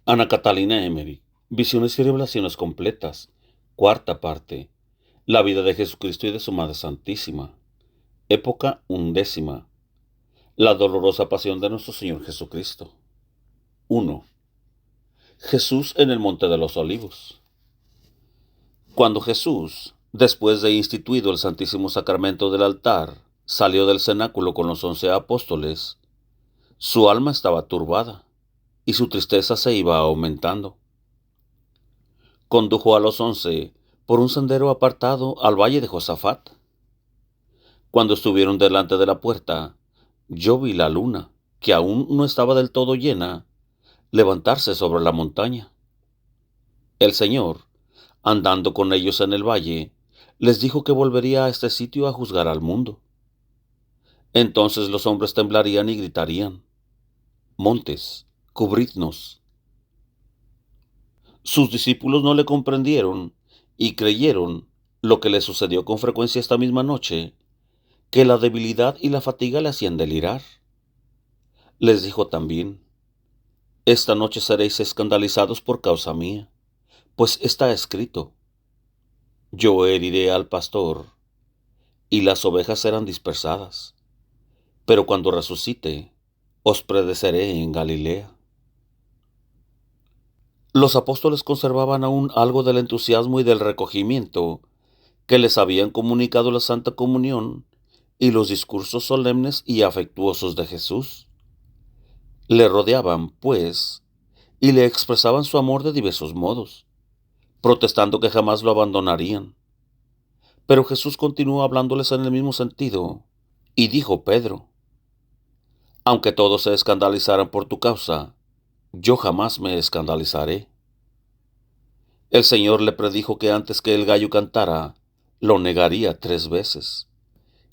Ana Catalina Emery, Visiones y Revelaciones Completas, cuarta parte, La vida de Jesucristo y de su Madre Santísima, época undécima, la dolorosa pasión de nuestro Señor Jesucristo. 1. Jesús en el Monte de los Olivos. Cuando Jesús, después de instituido el Santísimo Sacramento del altar, salió del cenáculo con los 11 apóstoles, su alma estaba turbada y su tristeza se iba aumentando. Condujo a los 11 por un sendero apartado al valle de Josafat. Cuando estuvieron delante de la puerta, yo vi la luna, que aún no estaba del todo llena, levantarse sobre la montaña. El Señor, andando con ellos en el valle, les dijo que volvería a este sitio a juzgar al mundo. Entonces los hombres temblarían y gritarían: «Montes, cubridnos». Sus discípulos no le comprendieron y creyeron, lo que le sucedió con frecuencia esta misma noche, que la debilidad y la fatiga le hacían delirar. Les dijo también: «Esta noche seréis escandalizados por causa mía, pues está escrito: yo heriré al pastor, y las ovejas serán dispersadas. Pero cuando resucite, os predeceré en Galilea». Los apóstoles conservaban aún algo del entusiasmo y del recogimiento que les habían comunicado la Santa Comunión y los discursos solemnes y afectuosos de Jesús. Le rodeaban, pues, y le expresaban su amor de diversos modos, protestando que jamás lo abandonarían. Pero Jesús continuó hablándoles en el mismo sentido, y dijo Pedro: «Aunque todos se escandalizaran por tu causa, yo jamás me escandalizaré». El Señor le predijo que antes que el gallo cantara, lo negaría 3 veces.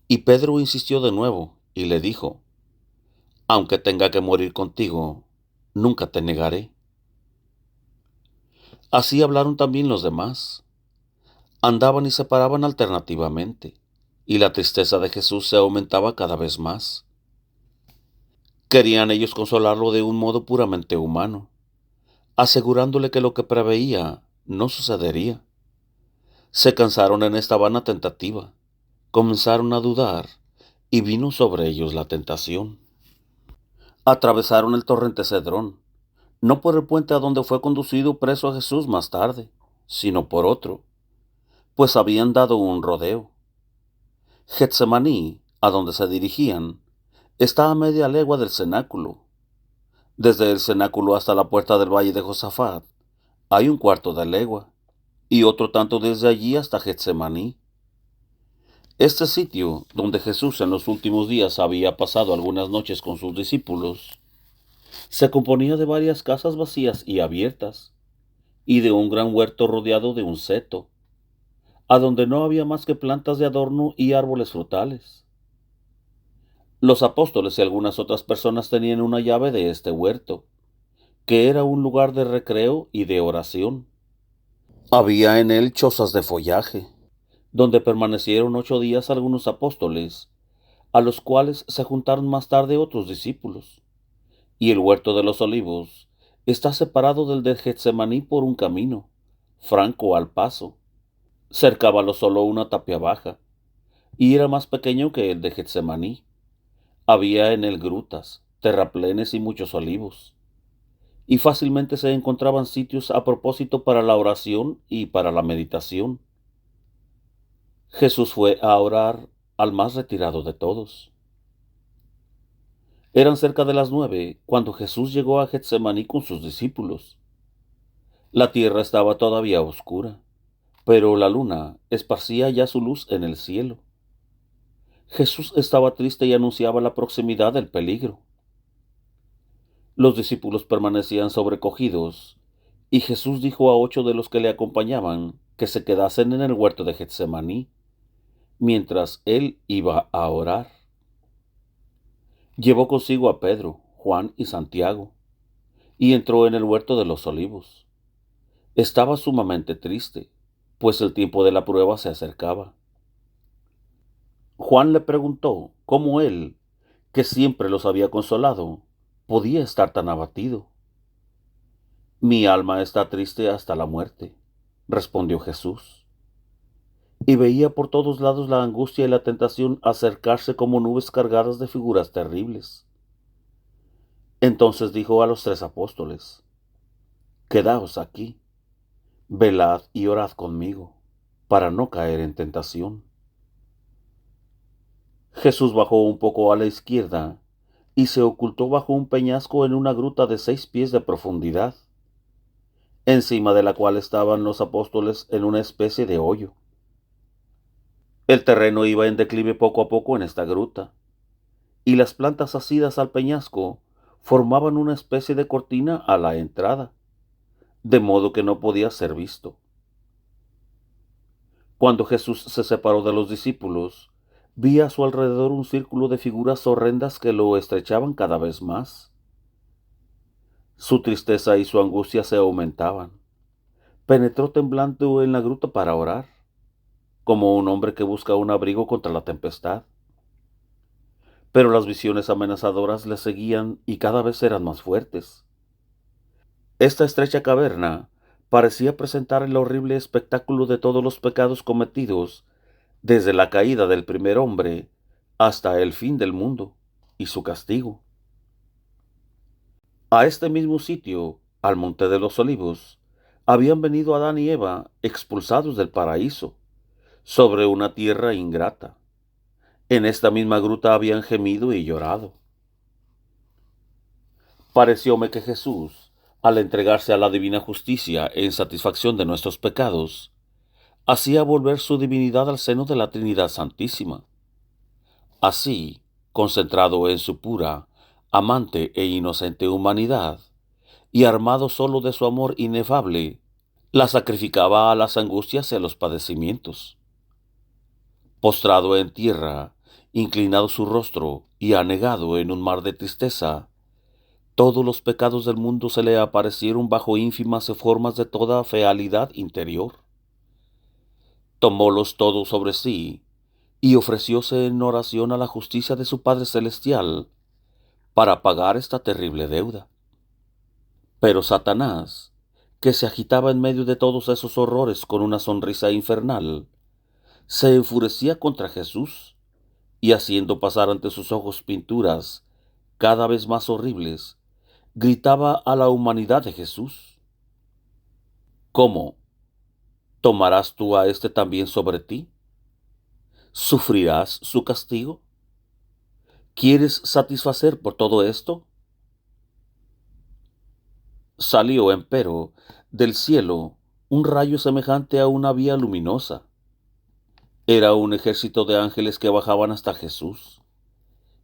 Y Pedro insistió de nuevo y le dijo: «Aunque tenga que morir contigo, nunca te negaré». Así hablaron también los demás. Andaban y se paraban alternativamente, y la tristeza de Jesús se aumentaba cada vez más. Querían ellos consolarlo de un modo puramente humano, asegurándole que lo que preveía no sucedería. Se cansaron en esta vana tentativa, comenzaron a dudar, y vino sobre ellos la tentación. Atravesaron el torrente Cedrón, no por el puente a donde fue conducido preso a Jesús más tarde, sino por otro, pues habían dado un rodeo. Getsemaní, a donde se dirigían, está a media legua del cenáculo. Desde el cenáculo hasta la puerta del valle de Josafat hay un cuarto de legua, y otro tanto desde allí hasta Getsemaní. Este sitio, donde Jesús en los últimos días había pasado algunas noches con sus discípulos, se componía de varias casas vacías y abiertas, y de un gran huerto rodeado de un seto, a donde no había más que plantas de adorno y árboles frutales. Los apóstoles y algunas otras personas tenían una llave de este huerto, que era un lugar de recreo y de oración. Había en él chozas de follaje, donde permanecieron 8 días algunos apóstoles, a los cuales se juntaron más tarde otros discípulos. Y el huerto de los olivos está separado del de Getsemaní por un camino, franco al paso. Cercábalo solo una tapia baja, y era más pequeño que el de Getsemaní. Había en él grutas, terraplenes y muchos olivos, y fácilmente se encontraban sitios a propósito para la oración y para la meditación. Jesús fue a orar al más retirado de todos. Eran cerca de las 9 cuando Jesús llegó a Getsemaní con sus discípulos. La tierra estaba todavía oscura, pero la luna esparcía ya su luz en el cielo. Jesús estaba triste y anunciaba la proximidad del peligro. Los discípulos permanecían sobrecogidos, y Jesús dijo a 8 de los que le acompañaban que se quedasen en el huerto de Getsemaní, mientras él iba a orar. Llevó consigo a Pedro, Juan y Santiago, y entró en el huerto de los olivos. Estaba sumamente triste, pues el tiempo de la prueba se acercaba. Juan le preguntó cómo él, que siempre los había consolado, podía estar tan abatido. Mi alma está triste hasta la muerte, respondió Jesús, y veía por todos lados la angustia y la tentación acercarse como nubes cargadas de figuras terribles. Entonces dijo a los 3 apóstoles: Quedaos aquí, velad y orad conmigo, para no caer en tentación. Jesús bajó un poco a la izquierda y se ocultó bajo un peñasco en una gruta de 6 pies de profundidad, encima de la cual estaban los apóstoles en una especie de hoyo. El terreno iba en declive poco a poco en esta gruta, y las plantas asidas al peñasco formaban una especie de cortina a la entrada, de modo que no podía ser visto. Cuando Jesús se separó de los discípulos, vi a su alrededor un círculo de figuras horrendas que lo estrechaban cada vez más. Su tristeza y su angustia se aumentaban. Penetró temblando en la gruta para orar, como un hombre que busca un abrigo contra la tempestad. Pero las visiones amenazadoras le seguían y cada vez eran más fuertes. Esta estrecha caverna parecía presentar el horrible espectáculo de todos los pecados cometidos desde la caída del primer hombre hasta el fin del mundo y su castigo. A este mismo sitio, al Monte de los Olivos, habían venido Adán y Eva expulsados del paraíso, sobre una tierra ingrata. En esta misma gruta habían gemido y llorado. Parecióme que Jesús, al entregarse a la divina justicia en satisfacción de nuestros pecados, hacía volver su divinidad al seno de la Trinidad Santísima. Así, concentrado en su pura, amante e inocente humanidad, y armado solo de su amor inefable, la sacrificaba a las angustias y a los padecimientos. Postrado en tierra, inclinado su rostro y anegado en un mar de tristeza, todos los pecados del mundo se le aparecieron bajo ínfimas formas de toda fealidad interior. Tomólos todos sobre sí y ofrecióse en oración a la justicia de su Padre Celestial para pagar esta terrible deuda. Pero Satanás, que se agitaba en medio de todos esos horrores con una sonrisa infernal, se enfurecía contra Jesús y, haciendo pasar ante sus ojos pinturas cada vez más horribles, gritaba a la humanidad de Jesús: ¿Cómo? ¿Tomarás tú a éste también sobre ti? ¿Sufrirás su castigo? ¿Quieres satisfacer por todo esto? Salió, empero, del cielo un rayo semejante a una vía luminosa. Era un ejército de ángeles que bajaban hasta Jesús,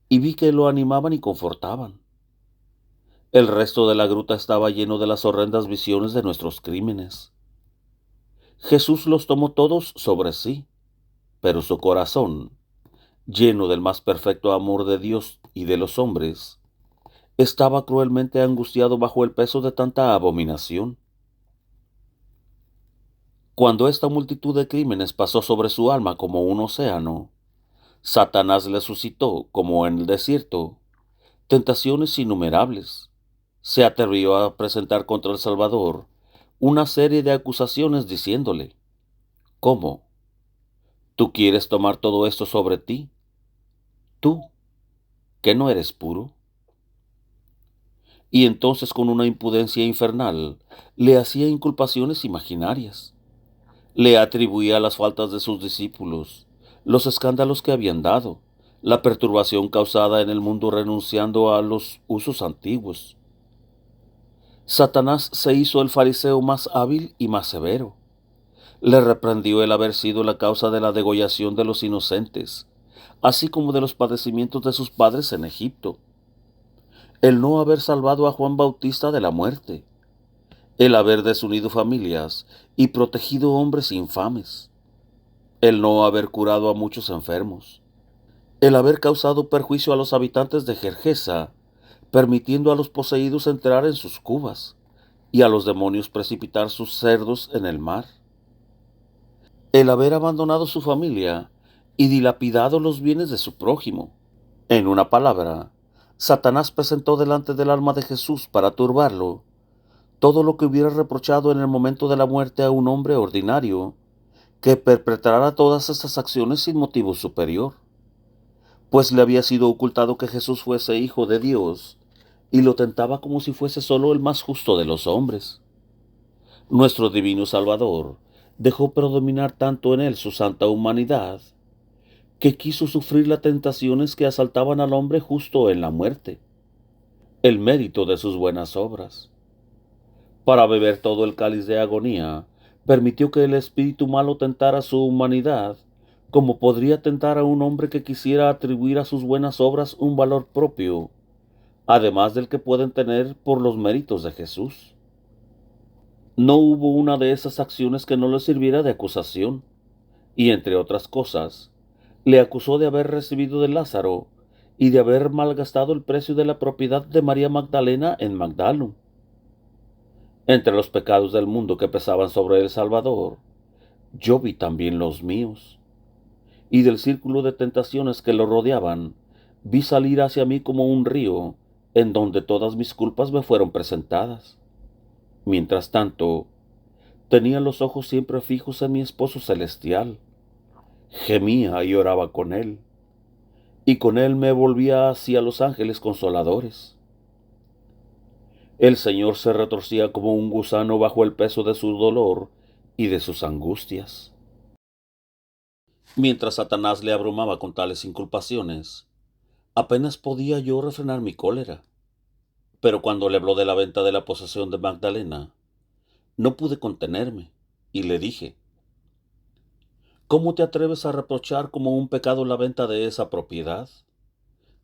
y vi que lo animaban y confortaban. El resto de la gruta estaba lleno de las horrendas visiones de nuestros crímenes. Jesús los tomó todos sobre sí, pero su corazón, lleno del más perfecto amor de Dios y de los hombres, estaba cruelmente angustiado bajo el peso de tanta abominación. Cuando esta multitud de crímenes pasó sobre su alma como un océano, Satanás le suscitó, como en el desierto, tentaciones innumerables. Se atrevió a presentar contra el Salvador una serie de acusaciones diciéndole: ¿Cómo? ¿Tú quieres tomar todo esto sobre ti? ¿Tú, que no eres puro? Y entonces, con una impudencia infernal, le hacía inculpaciones imaginarias. Le atribuía las faltas de sus discípulos, los escándalos que habían dado, la perturbación causada en el mundo renunciando a los usos antiguos. Satanás se hizo el fariseo más hábil y más severo. Le reprendió el haber sido la causa de la degollación de los inocentes, así como de los padecimientos de sus padres en Egipto, el no haber salvado a Juan Bautista de la muerte, el haber desunido familias y protegido hombres infames, el no haber curado a muchos enfermos, el haber causado perjuicio a los habitantes de Gergesa, permitiendo a los poseídos entrar en sus cubas y a los demonios precipitar sus cerdos en el mar, el haber abandonado su familia y dilapidado los bienes de su prójimo. En una palabra, Satanás presentó delante del alma de Jesús, para turbarlo, todo lo que hubiera reprochado en el momento de la muerte a un hombre ordinario que perpetrara todas estas acciones sin motivo superior, pues le había sido ocultado que Jesús fuese hijo de Dios, y lo tentaba como si fuese solo el más justo de los hombres. Nuestro divino Salvador dejó predominar tanto en él su santa humanidad, que quiso sufrir las tentaciones que asaltaban al hombre justo en la muerte, el mérito de sus buenas obras. Para beber todo el cáliz de agonía, permitió que el espíritu malo tentara su humanidad, como podría tentar a un hombre que quisiera atribuir a sus buenas obras un valor propio, además del que pueden tener por los méritos de Jesús. No hubo una de esas acciones que no le sirviera de acusación, y entre otras cosas, le acusó de haber recibido de Lázaro y de haber malgastado el precio de la propiedad de María Magdalena en Magdalum. Entre los pecados del mundo que pesaban sobre el Salvador, yo vi también los míos, y del círculo de tentaciones que lo rodeaban, vi salir hacia mí como un río, en donde todas mis culpas me fueron presentadas. Mientras tanto, tenía los ojos siempre fijos en mi esposo celestial, gemía y oraba con él, y con él me volvía hacia los ángeles consoladores. El Señor se retorcía como un gusano bajo el peso de su dolor y de sus angustias. Mientras Satanás le abrumaba con tales inculpaciones, apenas podía yo refrenar mi cólera. Pero cuando le habló de la venta de la posesión de Magdalena, no pude contenerme, y le dije: ¿cómo te atreves a reprochar como un pecado la venta de esa propiedad?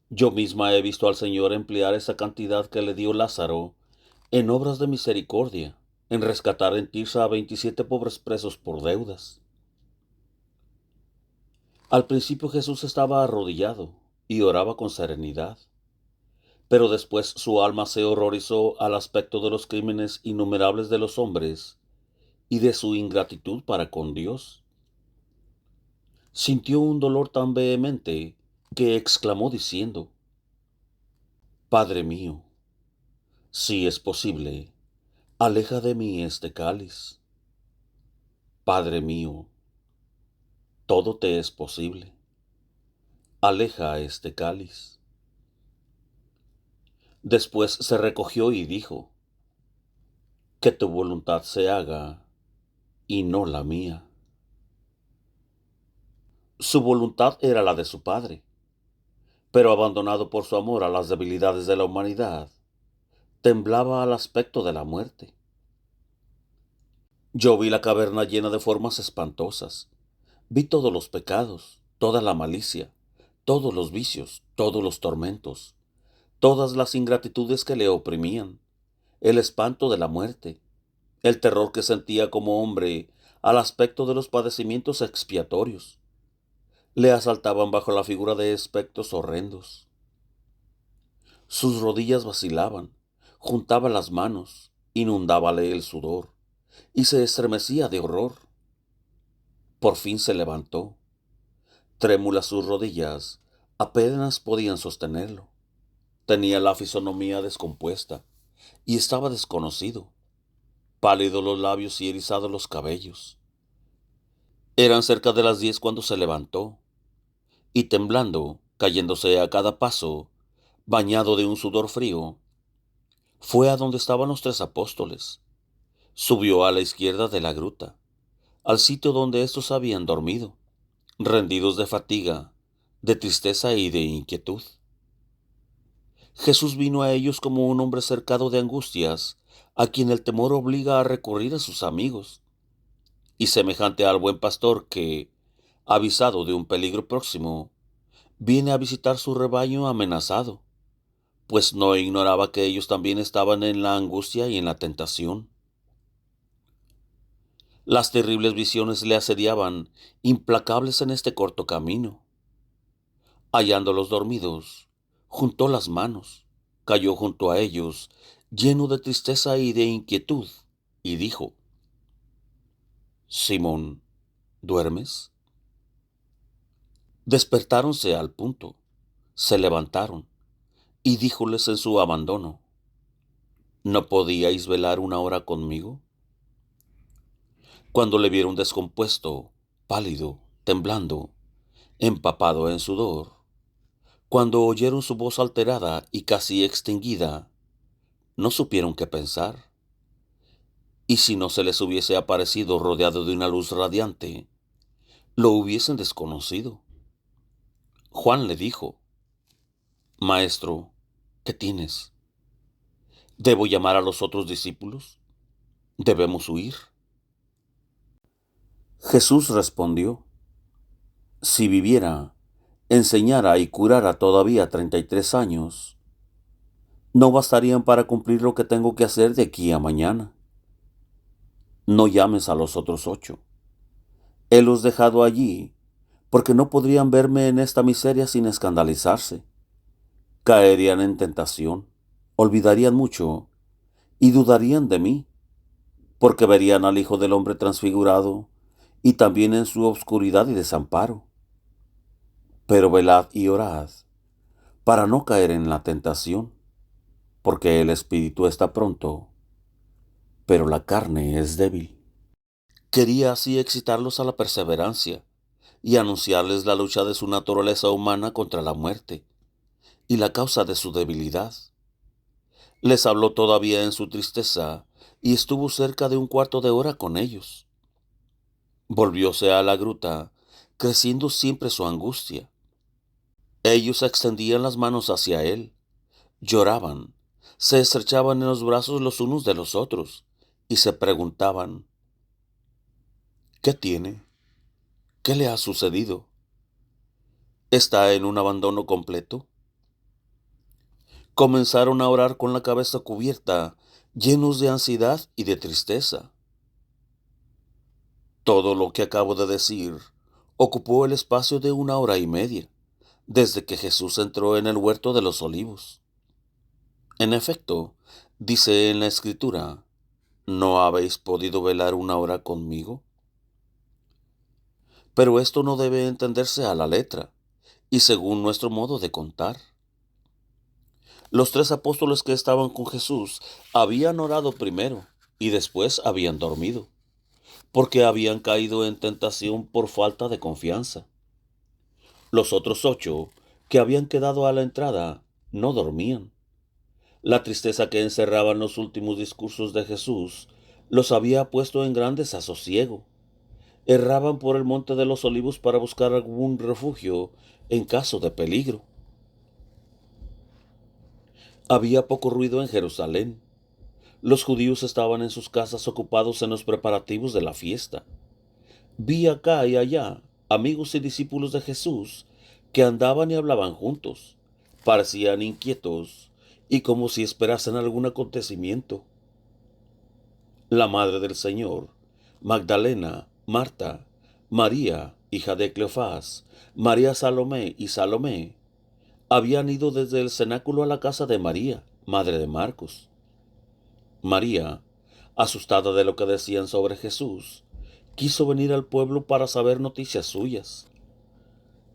Yo misma he visto al Señor emplear esa cantidad que le dio Lázaro en obras de misericordia, en rescatar en Tirsa a 27 pobres presos por deudas. Al principio Jesús estaba arrodillado y oraba con serenidad, pero después su alma se horrorizó al aspecto de los crímenes innumerables de los hombres y de su ingratitud para con Dios. Sintió un dolor tan vehemente que exclamó diciendo: Padre mío, si es posible, aleja de mí este cáliz. Padre mío, todo te es posible. Aleja este cáliz. Después se recogió y dijo: que tu voluntad se haga y no la mía. Su voluntad era la de su Padre, pero abandonado por su amor a las debilidades de la humanidad, temblaba al aspecto de la muerte. Yo vi la caverna llena de formas espantosas. Vi todos los pecados, toda la malicia, todos los vicios, todos los tormentos, todas las ingratitudes que le oprimían, el espanto de la muerte, el terror que sentía como hombre al aspecto de los padecimientos expiatorios. Le asaltaban bajo la figura de espectros horrendos. Sus rodillas vacilaban, juntaba las manos, inundábale el sudor, y se estremecía de horror. Por fin se levantó. Trémulas sus rodillas, apenas podían sostenerlo. Tenía la fisonomía descompuesta, y estaba desconocido, pálidos los labios y erizados los cabellos. Eran cerca de las 10 cuando se levantó, y temblando, cayéndose a cada paso, bañado de un sudor frío, fue a donde estaban los 3 apóstoles. Subió a la izquierda de la gruta, al sitio donde éstos habían dormido, rendidos de fatiga, de tristeza y de inquietud. Jesús vino a ellos como un hombre cercado de angustias, a quien el temor obliga a recurrir a sus amigos, y semejante al buen pastor que, avisado de un peligro próximo, viene a visitar su rebaño amenazado, pues no ignoraba que ellos también estaban en la angustia y en la tentación. Las terribles visiones le asediaban, implacables en este corto camino. Hallándolos dormidos, juntó las manos, cayó junto a ellos, lleno de tristeza y de inquietud, y dijo: Simón, ¿duermes? Despertáronse al punto, se levantaron, y díjoles en su abandono: ¿No podíais velar una hora conmigo? Cuando le vieron descompuesto, pálido, temblando, empapado en sudor, cuando oyeron su voz alterada y casi extinguida, no supieron qué pensar. Y si no se les hubiese aparecido rodeado de una luz radiante, lo hubiesen desconocido. Juan le dijo: Maestro, ¿qué tienes? ¿Debo llamar a los otros discípulos? ¿Debemos huir? Jesús respondió: Si viviera, enseñara y curara todavía 33 años, no bastarían para cumplir lo que tengo que hacer de aquí a mañana. No llames a los otros 8. Helos dejado allí porque no podrían verme en esta miseria sin escandalizarse. Caerían en tentación, olvidarían mucho y dudarían de mí, porque verían al Hijo del Hombre transfigurado y también en su obscuridad y desamparo. Pero velad y orad, para no caer en la tentación, porque el espíritu está pronto, pero la carne es débil. Quería así excitarlos a la perseverancia y anunciarles la lucha de su naturaleza humana contra la muerte y la causa de su debilidad. Les habló todavía en su tristeza y estuvo cerca de un cuarto de hora con ellos. Volvióse a la gruta, creciendo siempre su angustia. Ellos extendían las manos hacia él, lloraban, se estrechaban en los brazos los unos de los otros y se preguntaban: ¿qué tiene? ¿Qué le ha sucedido? ¿Está en un abandono completo? Comenzaron a orar con la cabeza cubierta, llenos de ansiedad y de tristeza. Todo lo que acabo de decir ocupó el espacio de 1 hora y media, desde que Jesús entró en el huerto de los olivos. En efecto, dice en la Escritura: ¿no habéis podido velar 1 hora conmigo? Pero esto no debe entenderse a la letra y según nuestro modo de contar. Los 3 apóstoles que estaban con Jesús habían orado primero y después habían dormido, porque habían caído en tentación por falta de confianza. Los otros 8, que habían quedado a la entrada, no dormían. La tristeza que encerraban los últimos discursos de Jesús los había puesto en gran desasosiego. Erraban por el monte de los olivos para buscar algún refugio en caso de peligro. Había poco ruido en Jerusalén. Los judíos estaban en sus casas ocupados en los preparativos de la fiesta. Vi acá y allá amigos y discípulos de Jesús que andaban y hablaban juntos. Parecían inquietos y como si esperasen algún acontecimiento. La madre del Señor, Magdalena, Marta, María, hija de Cleofás, María Salomé y Salomé, habían ido desde el cenáculo a la casa de María, madre de Marcos. María, asustada de lo que decían sobre Jesús, quiso venir al pueblo para saber noticias suyas.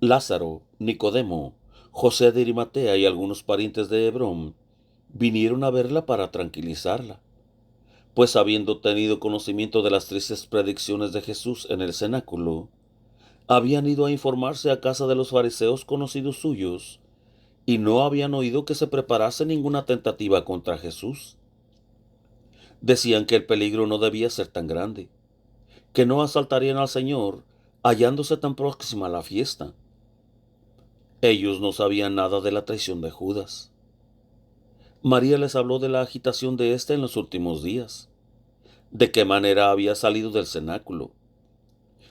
Lázaro, Nicodemo, José de Arimatea y algunos parientes de Hebrón vinieron a verla para tranquilizarla, pues habiendo tenido conocimiento de las tristes predicciones de Jesús en el cenáculo, habían ido a informarse a casa de los fariseos conocidos suyos y no habían oído que se preparase ninguna tentativa contra Jesús. Decían que el peligro no debía ser tan grande, que no asaltarían al Señor hallándose tan próxima a la fiesta. Ellos no sabían nada de la traición de Judas. María les habló de la agitación de éste en los últimos días, de qué manera había salido del cenáculo.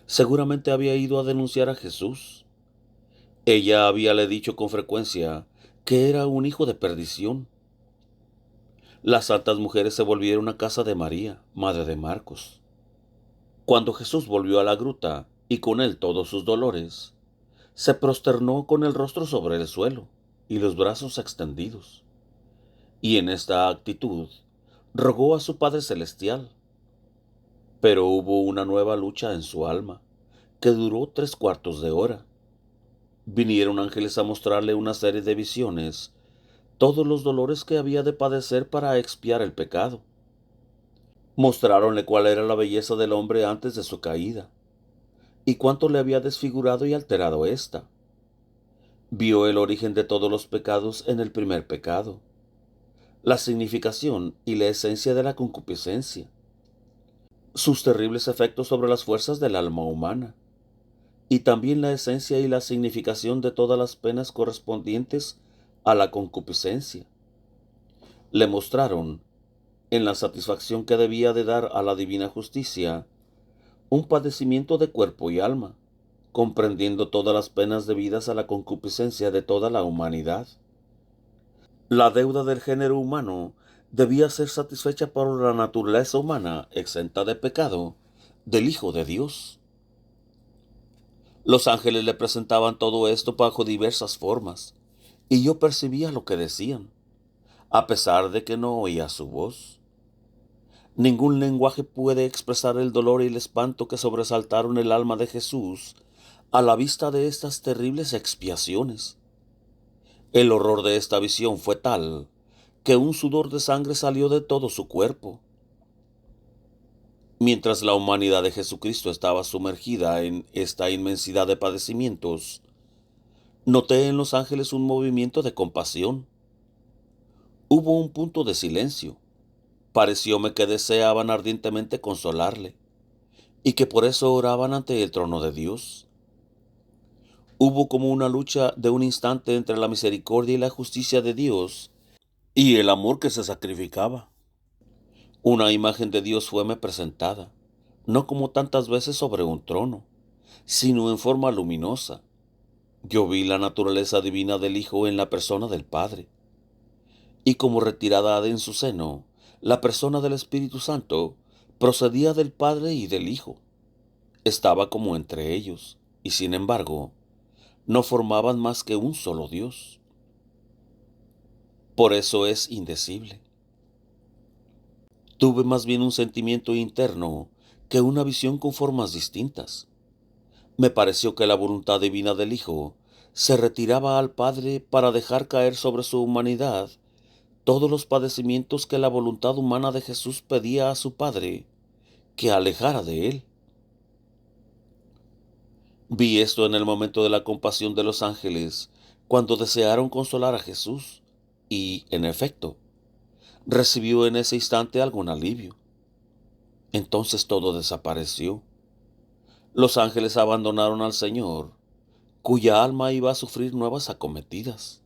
Seguramente había ido a denunciar a Jesús. Ella habíale dicho con frecuencia que era un hijo de perdición. Las santas mujeres se volvieron a casa de María, madre de Marcos. Cuando Jesús volvió a la gruta, y con él todos sus dolores, se prosternó con el rostro sobre el suelo y los brazos extendidos. Y en esta actitud rogó a su Padre Celestial. Pero hubo una nueva lucha en su alma, que duró 3/4 de hora. Vinieron ángeles a mostrarle una serie de visiones, todos los dolores que había de padecer para expiar el pecado. Mostráronle cuál era la belleza del hombre antes de su caída, y cuánto le había desfigurado y alterado ésta. Vio el origen de todos los pecados en el primer pecado, la significación y la esencia de la concupiscencia, sus terribles efectos sobre las fuerzas del alma humana, y también la esencia y la significación de todas las penas correspondientes a la concupiscencia. Le mostraron, en la satisfacción que debía de dar a la divina justicia, un padecimiento de cuerpo y alma, comprendiendo todas las penas debidas a la concupiscencia de toda la humanidad. La deuda del género humano debía ser satisfecha por la naturaleza humana exenta de pecado del Hijo de Dios. Los ángeles le presentaban todo esto bajo diversas formas, y yo percibía lo que decían, a pesar de que no oía su voz. Ningún lenguaje puede expresar el dolor y el espanto que sobresaltaron el alma de Jesús a la vista de estas terribles expiaciones. El horror de esta visión fue tal que un sudor de sangre salió de todo su cuerpo. Mientras la humanidad de Jesucristo estaba sumergida en esta inmensidad de padecimientos, noté en los ángeles un movimiento de compasión. Hubo un punto de silencio. Parecióme que deseaban ardientemente consolarle, y que por eso oraban ante el trono de Dios. Hubo como una lucha de un instante entre la misericordia y la justicia de Dios y el amor que se sacrificaba. Una imagen de Dios fueme presentada, no como tantas veces sobre un trono, sino en forma luminosa. Yo vi la naturaleza divina del Hijo en la persona del Padre, y como retirada de en su seno, la persona del Espíritu Santo procedía del Padre y del Hijo. Estaba como entre ellos, y sin embargo, no formaban más que un solo Dios. Por eso es indecible. Tuve más bien un sentimiento interno que una visión con formas distintas. Me pareció que la voluntad divina del Hijo se retiraba al Padre para dejar caer sobre su humanidad todos los padecimientos que la voluntad humana de Jesús pedía a su Padre que alejara de él. Vi esto en el momento de la compasión de los ángeles, cuando desearon consolar a Jesús, y, en efecto, recibió en ese instante algún alivio. Entonces todo desapareció. Los ángeles abandonaron al Señor, cuya alma iba a sufrir nuevas acometidas.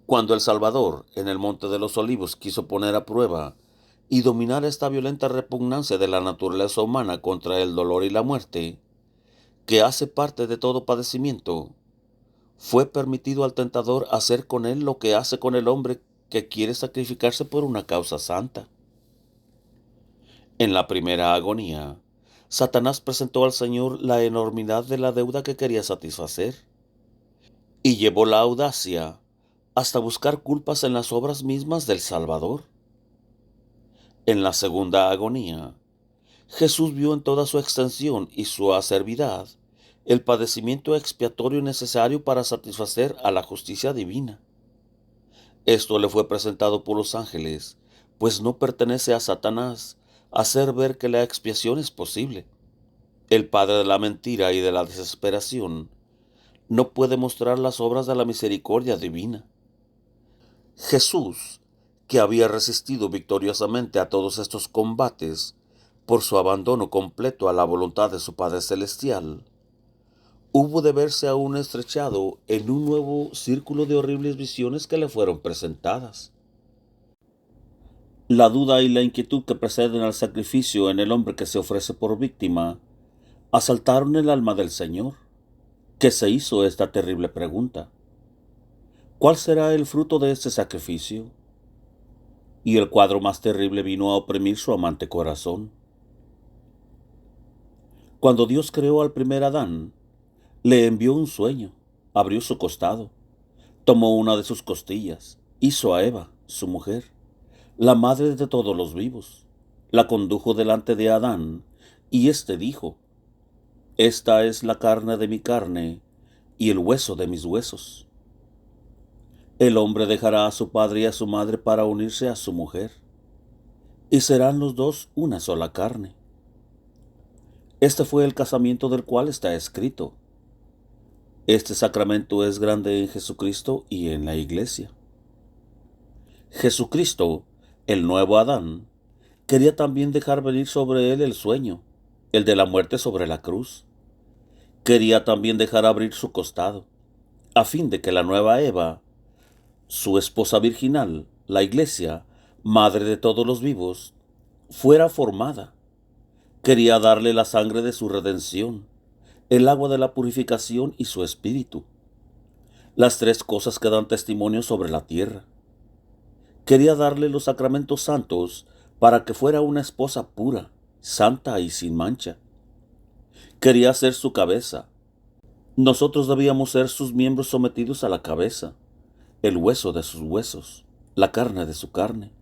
Cuando el Salvador, en el Monte de los Olivos, quiso poner a prueba y dominar esta violenta repugnancia de la naturaleza humana contra el dolor y la muerte, que hace parte de todo padecimiento, fue permitido al tentador hacer con él lo que hace con el hombre que quiere sacrificarse por una causa santa. En la primera agonía, Satanás presentó al Señor la enormidad de la deuda que quería satisfacer, y llevó la audacia hasta buscar culpas en las obras mismas del Salvador. En la segunda agonía, Jesús vio en toda su extensión y su acervidad el padecimiento expiatorio necesario para satisfacer a la justicia divina. Esto le fue presentado por los ángeles, pues no pertenece a Satanás hacer ver que la expiación es posible. El padre de la mentira y de la desesperación no puede mostrar las obras de la misericordia divina. Jesús, que había resistido victoriosamente a todos estos combates por su abandono completo a la voluntad de su Padre Celestial, hubo de verse aún estrechado en un nuevo círculo de horribles visiones que le fueron presentadas. La duda y la inquietud que preceden al sacrificio en el hombre que se ofrece por víctima asaltaron el alma del Señor, que se hizo esta terrible pregunta: ¿cuál será el fruto de este sacrificio? Y el cuadro más terrible vino a oprimir su amante corazón. Cuando Dios creó al primer Adán, le envió un sueño, abrió su costado, tomó una de sus costillas, hizo a Eva, su mujer, la madre de todos los vivos, la condujo delante de Adán, y éste dijo: esta es la carne de mi carne y el hueso de mis huesos. El hombre dejará a su padre y a su madre para unirse a su mujer, y serán los dos una sola carne. Este fue el casamiento del cual está escrito: este sacramento es grande en Jesucristo y en la Iglesia. Jesucristo, el nuevo Adán, quería también dejar venir sobre él el sueño, el de la muerte sobre la cruz. Quería también dejar abrir su costado, a fin de que la nueva Eva, su esposa virginal, la Iglesia, madre de todos los vivos, fuera formada. Quería darle la sangre de su redención, el agua de la purificación y su espíritu, las tres cosas que dan testimonio sobre la tierra. Quería darle los sacramentos santos para que fuera una esposa pura, santa y sin mancha. Quería ser su cabeza. Nosotros debíamos ser sus miembros sometidos a la cabeza, el hueso de sus huesos, la carne de su carne.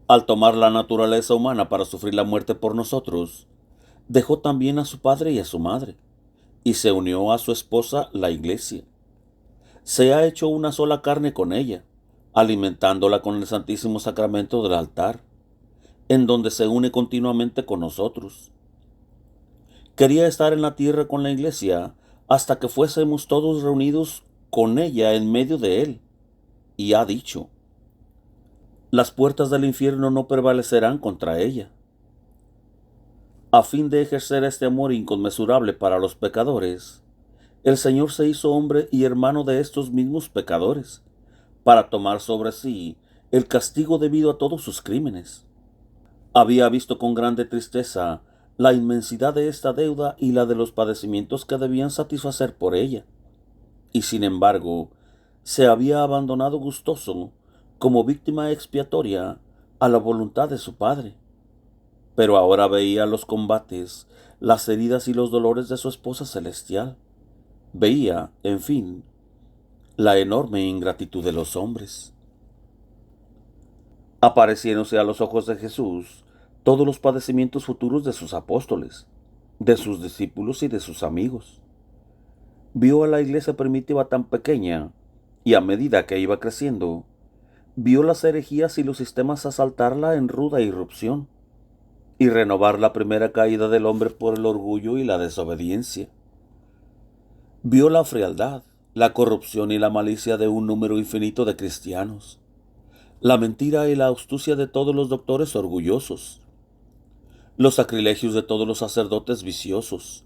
Al tomar la naturaleza humana para sufrir la muerte por nosotros, dejó también a su padre y a su madre, y se unió a su esposa, la Iglesia. Se ha hecho una sola carne con ella, alimentándola con el Santísimo Sacramento del altar, en donde se une continuamente con nosotros. Quería estar en la tierra con la Iglesia hasta que fuésemos todos reunidos con ella en medio de él, y ha dicho: las puertas del infierno no prevalecerán contra ella. A fin de ejercer este amor inconmensurable para los pecadores, el Señor se hizo hombre y hermano de estos mismos pecadores, para tomar sobre sí el castigo debido a todos sus crímenes. Había visto con grande tristeza la inmensidad de esta deuda y la de los padecimientos que debían satisfacer por ella, y sin embargo se había abandonado gustoso, como víctima expiatoria, a la voluntad de su Padre. Pero ahora veía los combates, las heridas y los dolores de su esposa celestial. Veía, en fin, la enorme ingratitud de los hombres. Apareciéndose a los ojos de Jesús todos los padecimientos futuros de sus apóstoles, de sus discípulos y de sus amigos. Vio a la iglesia primitiva tan pequeña, y a medida que iba creciendo, vio las herejías y los sistemas asaltarla en ruda irrupción, y renovar la primera caída del hombre por el orgullo y la desobediencia. Vio la frialdad, la corrupción y la malicia de un número infinito de cristianos, la mentira y la astucia de todos los doctores orgullosos, los sacrilegios de todos los sacerdotes viciosos,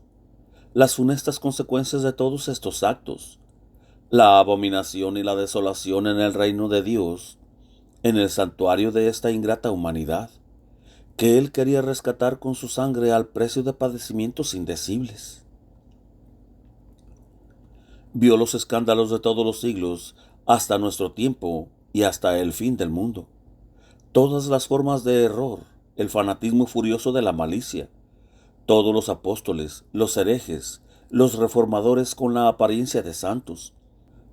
las funestas consecuencias de todos estos actos, la abominación y la desolación en el reino de Dios, en el santuario de esta ingrata humanidad, que Él quería rescatar con su sangre al precio de padecimientos indecibles. Vio los escándalos de todos los siglos, hasta nuestro tiempo y hasta el fin del mundo, todas las formas de error, el fanatismo furioso de la malicia, todos los apóstoles, los herejes, los reformadores con la apariencia de santos,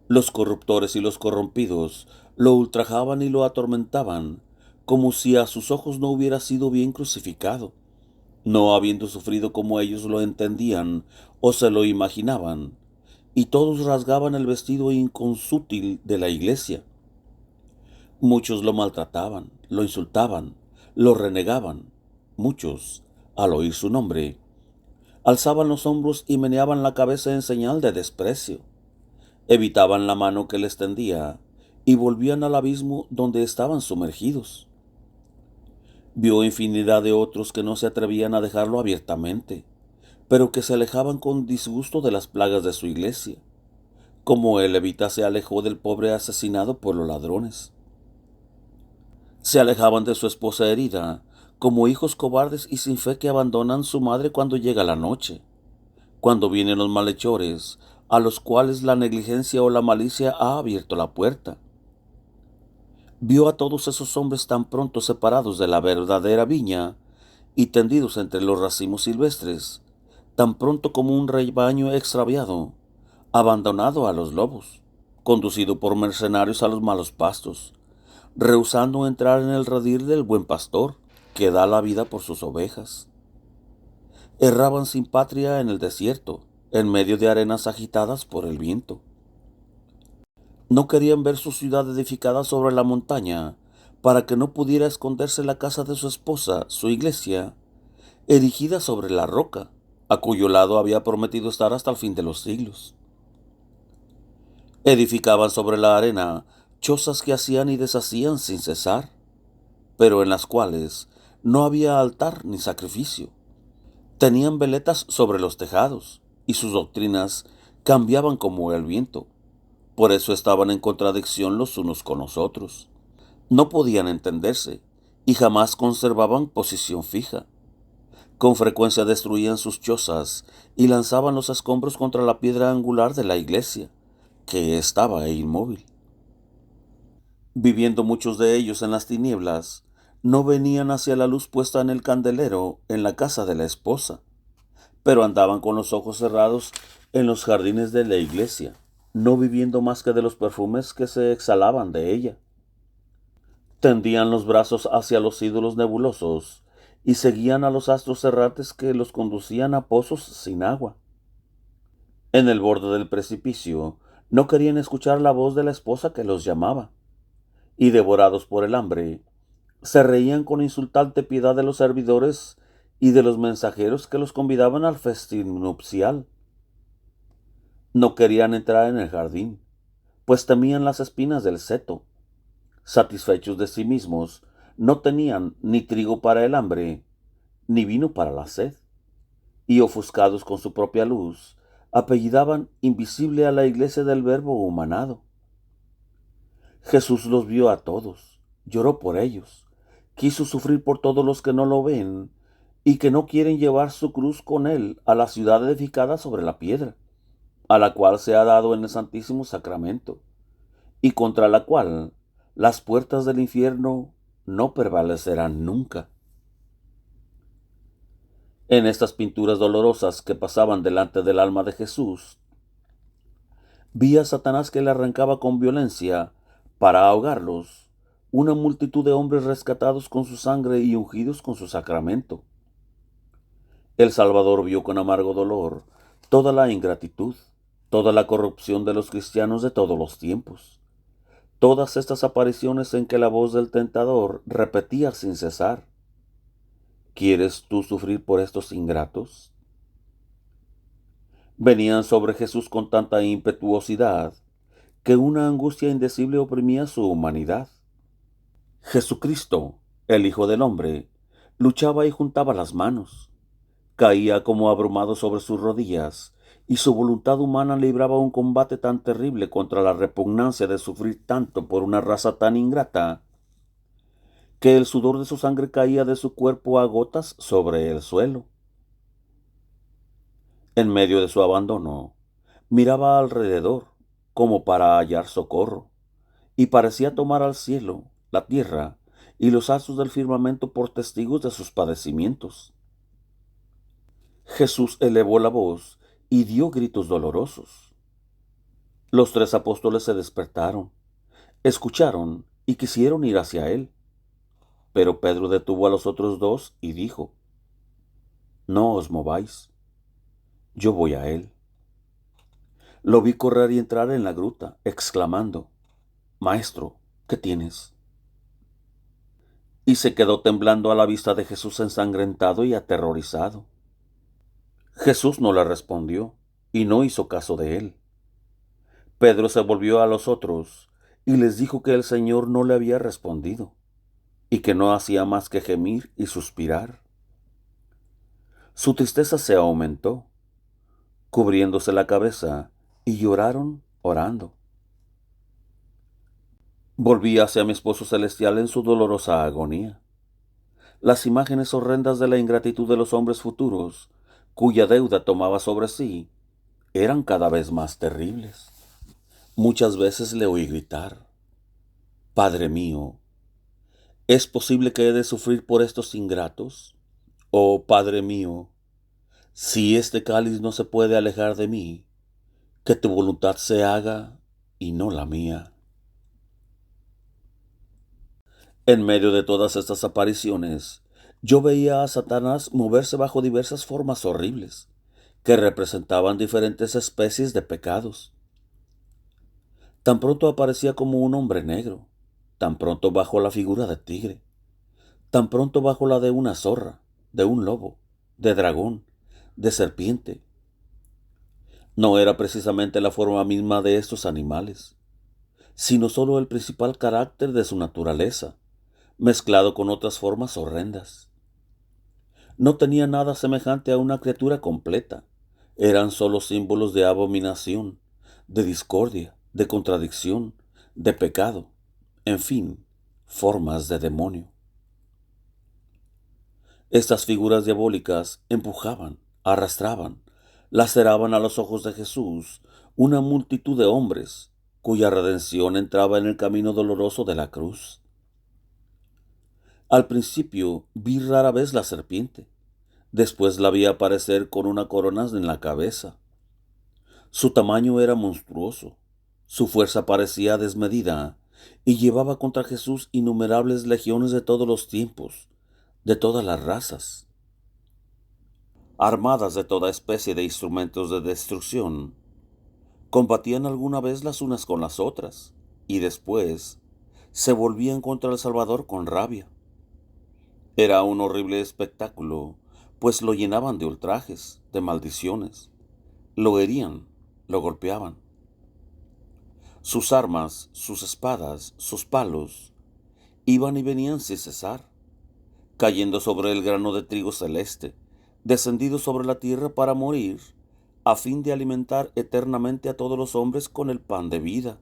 los corruptores y los corrompidos lo ultrajaban y lo atormentaban, como si a sus ojos no hubiera sido bien crucificado, no habiendo sufrido como ellos lo entendían o se lo imaginaban, y todos rasgaban el vestido inconsútil de la iglesia. Muchos lo maltrataban, lo insultaban, lo renegaban. Muchos, al oír su nombre, alzaban los hombros y meneaban la cabeza en señal de desprecio. Evitaban la mano que les tendía y volvían al abismo donde estaban sumergidos. Vio infinidad de otros que no se atrevían a dejarlo abiertamente, pero que se alejaban con disgusto de las plagas de su iglesia, como el levita se alejó del pobre asesinado por los ladrones. Se alejaban de su esposa herida, como hijos cobardes y sin fe que abandonan su madre cuando llega la noche, cuando vienen los malhechores, a los cuales la negligencia o la malicia ha abierto la puerta. Vio a todos esos hombres tan pronto separados de la verdadera viña y tendidos entre los racimos silvestres, tan pronto como un rebaño extraviado, abandonado a los lobos, conducido por mercenarios a los malos pastos, rehusando entrar en el redil del buen pastor, que da la vida por sus ovejas. Erraban sin patria en el desierto, en medio de arenas agitadas por el viento. No querían ver su ciudad edificada sobre la montaña, para que no pudiera esconderse la casa de su esposa, su iglesia, erigida sobre la roca, a cuyo lado había prometido estar hasta el fin de los siglos. Edificaban sobre la arena chozas que hacían y deshacían sin cesar, pero en las cuales no había altar ni sacrificio. Tenían veletas sobre los tejados, y sus doctrinas cambiaban como el viento. Por eso estaban en contradicción los unos con los otros. No podían entenderse, y jamás conservaban posición fija. Con frecuencia destruían sus chozas y lanzaban los escombros contra la piedra angular de la iglesia, que estaba inmóvil. Viviendo muchos de ellos en las tinieblas, no venían hacia la luz puesta en el candelero en la casa de la esposa, pero andaban con los ojos cerrados en los jardines de la iglesia, no viviendo más que de los perfumes que se exhalaban de ella. Tendían los brazos hacia los ídolos nebulosos y seguían a los astros errantes que los conducían a pozos sin agua. En el borde del precipicio no querían escuchar la voz de la esposa que los llamaba, y devorados por el hambre, se reían con insultante piedad de los servidores y de los mensajeros que los convidaban al festín nupcial. No querían entrar en el jardín, pues temían las espinas del seto. Satisfechos de sí mismos, no tenían ni trigo para el hambre, ni vino para la sed, y ofuscados con su propia luz, apellidaban invisible a la iglesia del Verbo humanado. Jesús los vio a todos, lloró por ellos, quiso sufrir por todos los que no lo ven y que no quieren llevar su cruz con él a la ciudad edificada sobre la piedra, a la cual se ha dado en el Santísimo Sacramento, y contra la cual las puertas del infierno no prevalecerán nunca. En estas pinturas dolorosas que pasaban delante del alma de Jesús, vi a Satanás que le arrancaba con violencia, para ahogarlos, una multitud de hombres rescatados con su sangre y ungidos con su sacramento. El Salvador vio con amargo dolor toda la ingratitud, toda la corrupción de los cristianos de todos los tiempos, todas estas apariciones en que la voz del tentador repetía sin cesar: ¿quieres tú sufrir por estos ingratos? Venían sobre Jesús con tanta impetuosidad que una angustia indecible oprimía su humanidad. Jesucristo, el Hijo del Hombre, luchaba y juntaba las manos, caía como abrumado sobre sus rodillas, y su voluntad humana libraba un combate tan terrible contra la repugnancia de sufrir tanto por una raza tan ingrata, que el sudor de su sangre caía de su cuerpo a gotas sobre el suelo. En medio de su abandono, miraba alrededor como para hallar socorro, y parecía tomar al cielo, la tierra y los astros del firmamento por testigos de sus padecimientos. Jesús elevó la voz y dio gritos dolorosos. Los 3 apóstoles se despertaron, escucharon y quisieron ir hacia él. Pero Pedro detuvo a los otros 2 y dijo: no os mováis, yo voy a él. Lo vi correr y entrar en la gruta, exclamando: Maestro, ¿qué tienes? Y se quedó temblando a la vista de Jesús ensangrentado y aterrorizado. Jesús no le respondió y no hizo caso de él. Pedro se volvió a los otros y les dijo que el Señor no le había respondido y que no hacía más que gemir y suspirar. Su tristeza se aumentó, cubriéndose la cabeza, y lloraron orando. Volví hacia mi esposo celestial en su dolorosa agonía. Las imágenes horrendas de la ingratitud de los hombres futuros, cuya deuda tomaba sobre sí, eran cada vez más terribles. Muchas veces le oí gritar: Padre mío, ¿es posible que he de sufrir por estos ingratos? Oh, Padre mío, si este cáliz no se puede alejar de mí, que tu voluntad se haga y no la mía. En medio de todas estas apariciones, yo veía a Satanás moverse bajo diversas formas horribles, que representaban diferentes especies de pecados. Tan pronto aparecía como un hombre negro, tan pronto bajo la figura de tigre, tan pronto bajo la de una zorra, de un lobo, de dragón, de serpiente. No era precisamente la forma misma de estos animales, sino sólo el principal carácter de su naturaleza, mezclado con otras formas horrendas. No tenía nada semejante a una criatura completa. Eran sólo símbolos de abominación, de discordia, de contradicción, de pecado, en fin, formas de demonio. Estas figuras diabólicas empujaban, arrastraban, laceraban a los ojos de Jesús una multitud de hombres cuya redención entraba en el camino doloroso de la cruz. Al principio vi rara vez la serpiente. Después la vi aparecer con una corona en la cabeza. Su tamaño era monstruoso, su fuerza parecía desmedida, y llevaba contra Jesús innumerables legiones de todos los tiempos, de todas las razas, armadas de toda especie de instrumentos de destrucción. Combatían alguna vez las unas con las otras, y después se volvían contra el Salvador con rabia. Era un horrible espectáculo, pues lo llenaban de ultrajes, de maldiciones. Lo herían, lo golpeaban. Sus armas, sus espadas, sus palos, iban y venían sin cesar, cayendo sobre el grano de trigo celeste, descendido sobre la tierra para morir, a fin de alimentar eternamente a todos los hombres con el pan de vida.